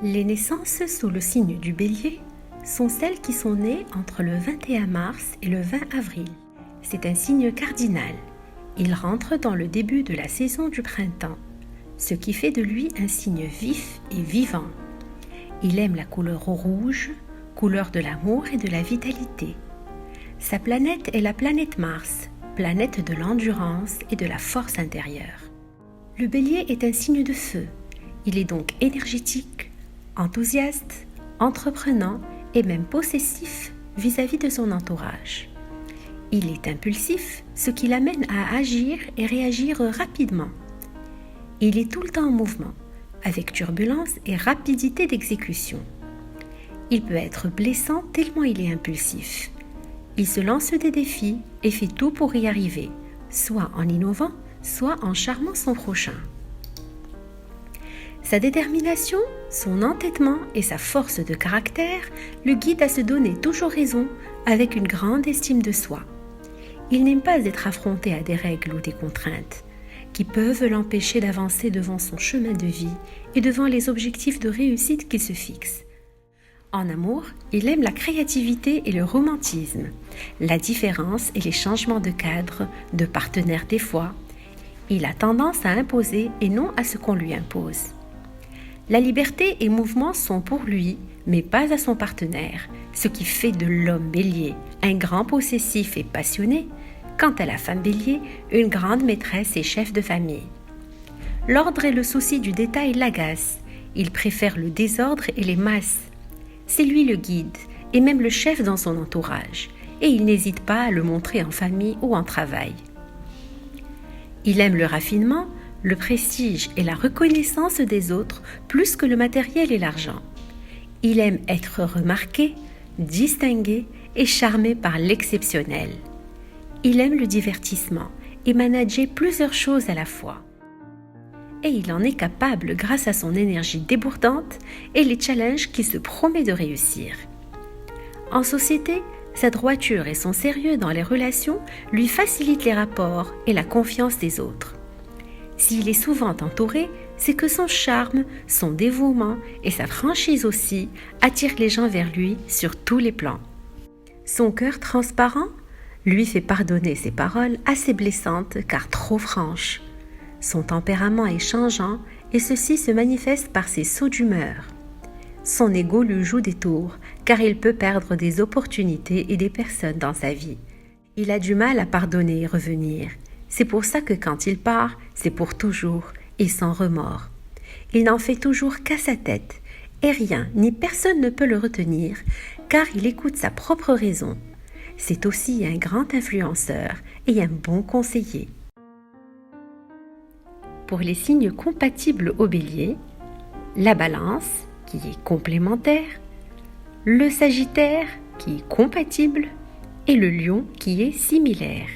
Les naissances sous le signe du Bélier sont celles qui sont nées entre le 21 mars et le 20 avril. C'est un signe cardinal. Il rentre dans le début de la saison du printemps, ce qui fait de lui un signe vif et vivant. Il aime la couleur rouge, couleur de l'amour et de la vitalité. Sa planète est la planète Mars, planète de l'endurance et de la force intérieure. Le Bélier est un signe de feu. Il est donc énergétique, enthousiaste, entreprenant et même possessif vis-à-vis de son entourage. Il est impulsif, ce qui l'amène à agir et réagir rapidement. Il est tout le temps en mouvement, avec turbulence et rapidité d'exécution. Il peut être blessant tellement il est impulsif. Il se lance des défis et fait tout pour y arriver, soit en innovant, soit en charmant son prochain. Sa détermination, son entêtement et sa force de caractère le guident à se donner toujours raison avec une grande estime de soi. Il n'aime pas être affronté à des règles ou des contraintes qui peuvent l'empêcher d'avancer devant son chemin de vie et devant les objectifs de réussite qu'il se fixe. En amour, il aime la créativité et le romantisme, la différence et les changements de cadre, de partenaire des fois. Il a tendance à imposer et non à ce qu'on lui impose. La liberté et mouvement sont pour lui, mais pas à son partenaire, ce qui fait de l'homme bélier un grand possessif et passionné, quant à la femme bélier, une grande maîtresse et chef de famille. L'ordre et le souci du détail l'agacent, il préfère le désordre et les masses. C'est lui le guide et même le chef dans son entourage, et il n'hésite pas à le montrer en famille ou en travail. Il aime le raffinement, le prestige et la reconnaissance des autres plus que le matériel et l'argent. Il aime être remarqué, distingué et charmé par l'exceptionnel. Il aime le divertissement et manager plusieurs choses à la fois. Et il en est capable grâce à son énergie débordante et les challenges qu'il se promet de réussir. En société, sa droiture et son sérieux dans les relations lui facilitent les rapports et la confiance des autres. S'il est souvent entouré, c'est que son charme, son dévouement et sa franchise aussi attirent les gens vers lui sur tous les plans. Son cœur transparent lui fait pardonner ses paroles assez blessantes car trop franches. Son tempérament est changeant et ceci se manifeste par ses sauts d'humeur. Son ego lui joue des tours car il peut perdre des opportunités et des personnes dans sa vie. Il a du mal à pardonner et revenir. C'est pour ça que quand il part, c'est pour toujours et sans remords. Il n'en fait toujours qu'à sa tête et rien ni personne ne peut le retenir car il écoute sa propre raison. C'est aussi un grand influenceur et un bon conseiller. Pour les signes compatibles au Bélier, la Balance, qui est complémentaire, le Sagittaire, qui est compatible, et le Lion, qui est similaire.